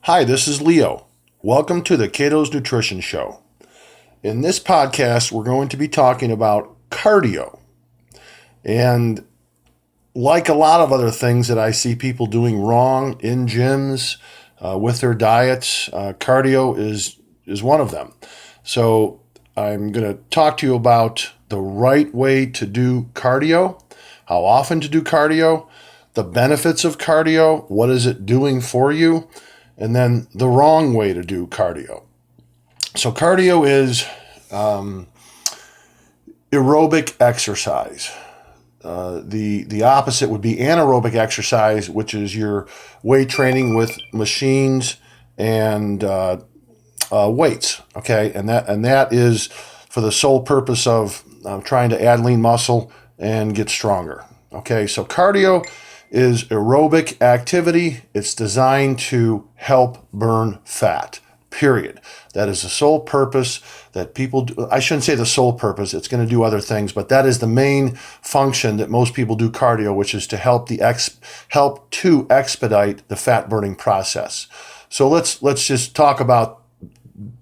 Hi, this is Leo. Welcome to the Cato's Nutrition Show. In this podcast, we're going to be talking about cardio. And like a lot of other things that I see people doing wrong in gyms with their diets, cardio is one of them. So I'm going to talk to you about the right way to do cardio, how often to do cardio, the benefits of cardio, what is it doing for you, and then the wrong way to do cardio. So cardio is aerobic exercise. The opposite would be anaerobic exercise, which is your weight training with machines and weights. Okay, and that is for the sole purpose of trying to add lean muscle and get stronger. Okay, so cardio is aerobic activity. It's designed to help burn fat, period. That is the sole purpose that people do. I shouldn't say the sole purpose. It's going to do other things, but that is the main function that most people do cardio, which is to help to expedite the fat burning process. So let's just talk about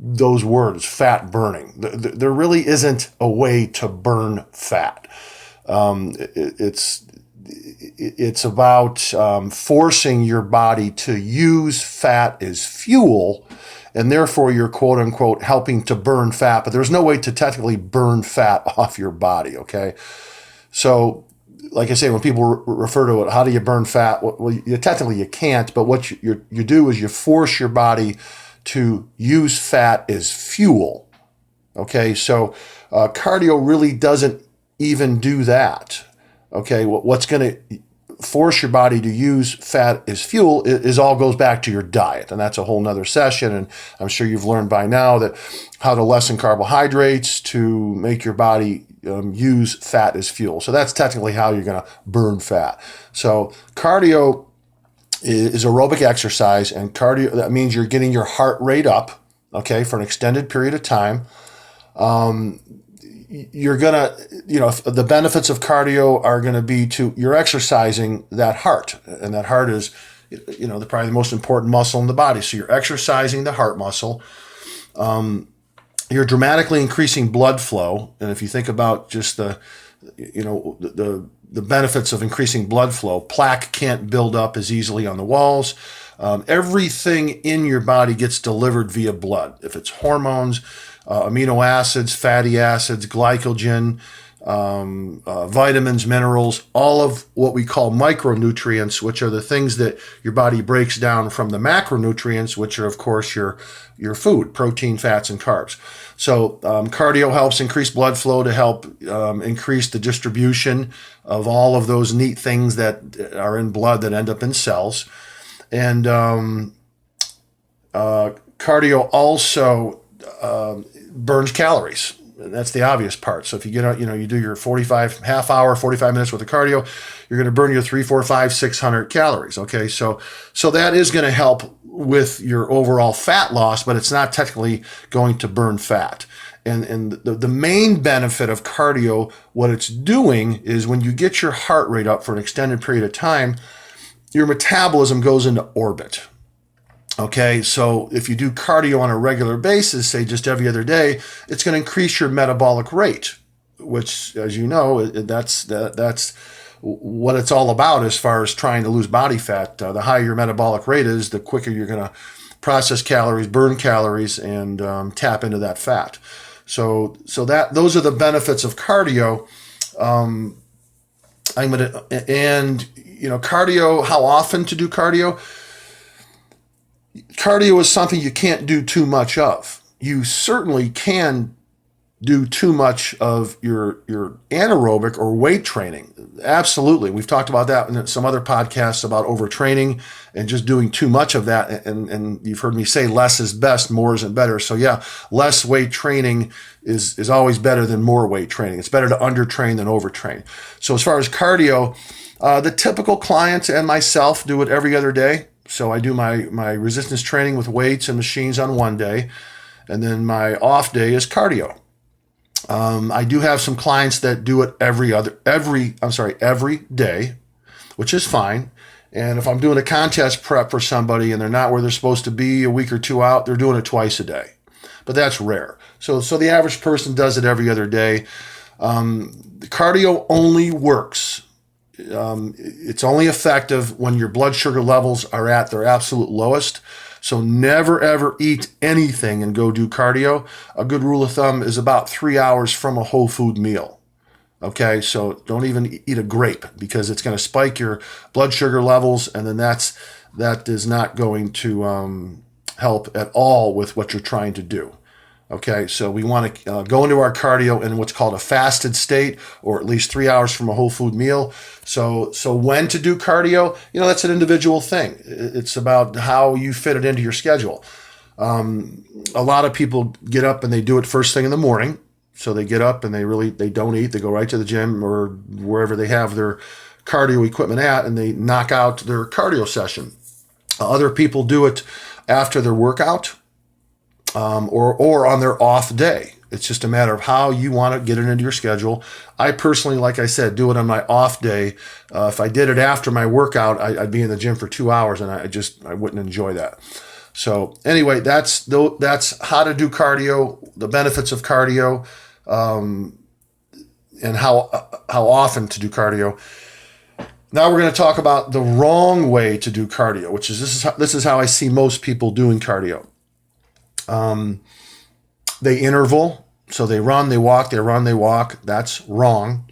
those words, fat burning. There really isn't a way to burn fat. It's about forcing your body to use fat as fuel, and therefore you're quote unquote helping to burn fat, but there's no way to technically burn fat off your body, okay? So, like I say, when people refer to it, how do you burn fat? Well, technically you can't, but what you do is you force your body to use fat as fuel, okay? So cardio really doesn't even do that. Okay, what's going to force your body to use fat as fuel is all goes back to your diet. And that's a whole nother session. And I'm sure you've learned by now that how to lessen carbohydrates to make your body use fat as fuel. So that's technically how you're going to burn fat. So cardio is aerobic exercise, and cardio, that means you're getting your heart rate up, okay, for an extended period of time. You're going to, the benefits of cardio are going to be you're exercising that heart. And that heart is, probably the most important muscle in the body. So you're exercising the heart muscle. You're dramatically increasing blood flow. And if you think about just the benefits of increasing blood flow, plaque can't build up as easily on the walls. Everything in your body gets delivered via blood. If it's hormones, amino acids, fatty acids, glycogen, vitamins, minerals, all of what we call micronutrients, which are the things that your body breaks down from the macronutrients, which are, of course, your food, protein, fats, and carbs. So cardio helps increase blood flow to help increase the distribution of all of those neat things that are in blood that end up in cells. And cardio also burns calories. That's the obvious part. So if you get out, you do your 45 minutes with the cardio, you're going to burn your 300, 400, 500, 600 calories. Okay. So that is going to help with your overall fat loss, but it's not technically going to burn fat. And the main benefit of cardio, what it's doing is when you get your heart rate up for an extended period of time, your metabolism goes into orbit. Okay, so if you do cardio on a regular basis, say just every other day, it's going to increase your metabolic rate, which, as you know, that's what it's all about as far as trying to lose body fat. The higher your metabolic rate is, the quicker you're going to process calories, burn calories, and tap into that fat. So those are the benefits of cardio. Cardio. How often to do cardio? Cardio is something you can't do too much of. You certainly can do too much of your anaerobic or weight training. Absolutely. We've talked about that in some other podcasts about overtraining and just doing too much of that. And you've heard me say less is best, more isn't better. So yeah, less weight training is always better than more weight training. It's better to undertrain than overtrain. So as far as cardio, the typical client and myself do it every other day. So I do my resistance training with weights and machines on one day, and then my off day is cardio. I do have some clients that do it every day, which is fine. And if I'm doing a contest prep for somebody and they're not where they're supposed to be a week or two out, they're doing it twice a day. But that's rare. So the average person does it every other day. The cardio only works. It's only effective when your blood sugar levels are at their absolute lowest. So never, ever eat anything and go do cardio. A good rule of thumb is about 3 hours from a whole food meal. Okay, so don't even eat a grape because it's going to spike your blood sugar levels, and then that is not going to help at all with what you're trying to do. Okay, so we want to go into our cardio in what's called a fasted state, or at least 3 hours from a whole food meal. So when to do cardio, that's an individual thing. It's about how you fit it into your schedule. A lot of people get up and they do it first thing in the morning. So they get up and they don't eat. They go right to the gym or wherever they have their cardio equipment at, and they knock out their cardio session. Other people do it after their workout. Or on their off day. It's just a matter of how you want to get it into your schedule. I personally, like I said, do it on my off day. If I did it after my workout, I'd be in the gym for 2 hours, and I wouldn't enjoy that. So anyway, that's how to do cardio, the benefits of cardio, and how often to do cardio. Now we're going to talk about the wrong way to do cardio, which is this is how I see most people doing cardio. They interval, so they run, they walk, they run, they walk. That's wrong.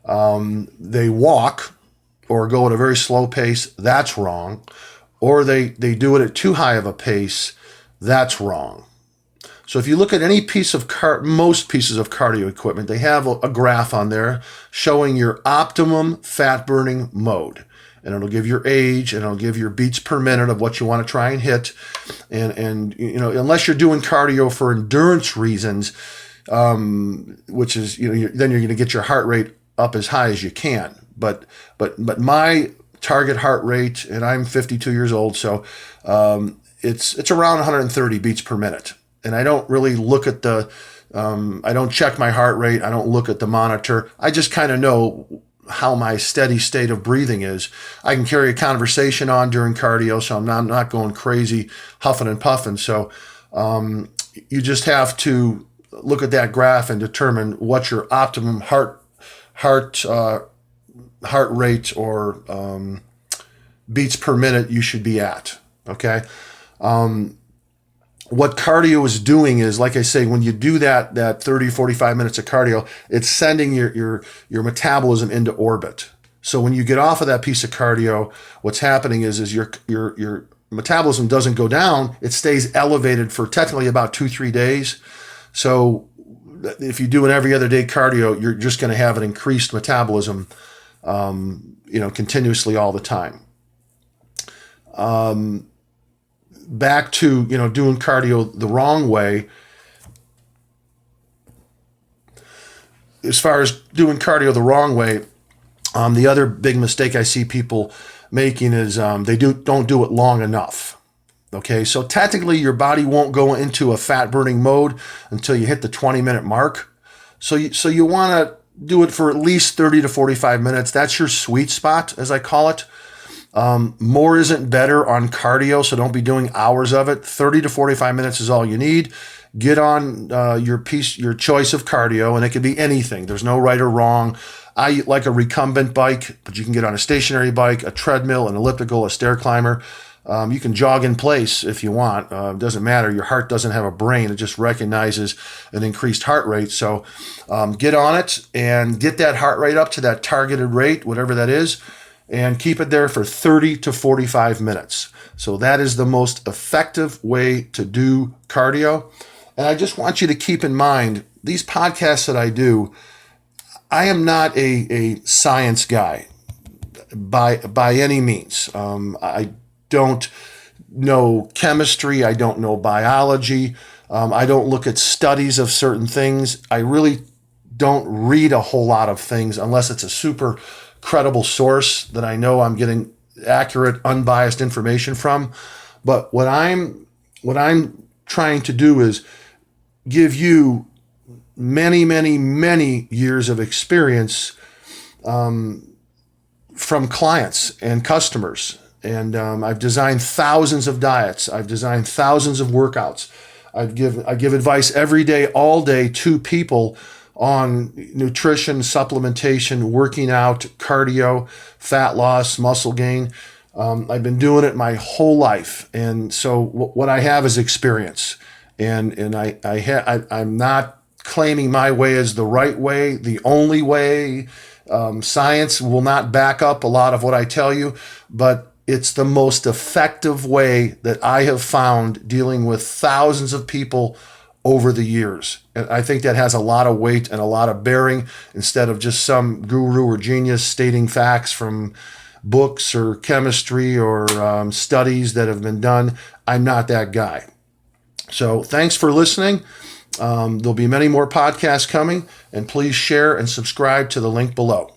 They walk or go at a very slow pace. That's wrong. Or they do it at too high of a pace. That's wrong. So if you look at any most pieces of cardio equipment, they have a graph on there showing your optimum fat burning mode. And it'll give your age, and it'll give your beats per minute of what you want to try and hit. And unless you're doing cardio for endurance reasons, which is, then you're going to get your heart rate up as high as you can. But my target heart rate, and I'm 52 years old, so it's around 130 beats per minute. And I don't really look at I don't check my heart rate. I don't look at the monitor. I just kind of know how my steady state of breathing is. I can carry a conversation on during cardio, so I'm not going crazy, huffing and puffing. So you just have to look at that graph and determine what your optimum heart rate or beats per minute you should be at. Okay. What cardio is doing is, like I say, when you do that 30, 45 minutes of cardio, it's sending your metabolism into orbit. So when you get off of that piece of cardio, what's happening is your metabolism doesn't go down. It stays elevated for technically about 2-3 days. So if you do an every other day cardio, you're just going to have an increased metabolism, continuously all the time. Back to, doing cardio the wrong way. As far as doing cardio the wrong way, the other big mistake I see people making is they don't do it long enough. Okay, so technically your body won't go into a fat burning mode until you hit the 20-minute mark. So you want to do it for at least 30 to 45 minutes. That's your sweet spot, as I call it. More isn't better on cardio, so don't be doing hours of it. 30 to 45 minutes is all you need. Get on your choice of cardio, and it could be anything. There's no right or wrong. I like a recumbent bike, but you can get on a stationary bike, a treadmill, an elliptical, a stair climber. You can jog in place if you want. It doesn't matter. Your heart doesn't have a brain. It just recognizes an increased heart rate. So get on it and get that heart rate up to that targeted rate, whatever that is, and keep it there for 30 to 45 minutes. So that is the most effective way to do cardio. And I just want you to keep in mind, these podcasts that I do, I am not a science guy by any means. I don't know chemistry. I don't know biology. I don't look at studies of certain things. I really don't read a whole lot of things unless it's a super credible source that I know I'm getting accurate, unbiased information from. But what I'm trying to do is give you many, many, many years of experience from clients and customers. And I've designed thousands of diets. I've designed thousands of workouts. I give advice every day, all day to people on nutrition, supplementation, working out, cardio, fat loss, muscle gain. I've been doing it my whole life. And so what I have is experience. And I'm not claiming my way is the right way, the only way. Science will not back up a lot of what I tell you, but it's the most effective way that I have found dealing with thousands of people over the years. And I think that has a lot of weight and a lot of bearing instead of just some guru or genius stating facts from books or chemistry or studies that have been done. I'm not that guy. So thanks for listening. There'll be many more podcasts coming, and please share and subscribe to the link below.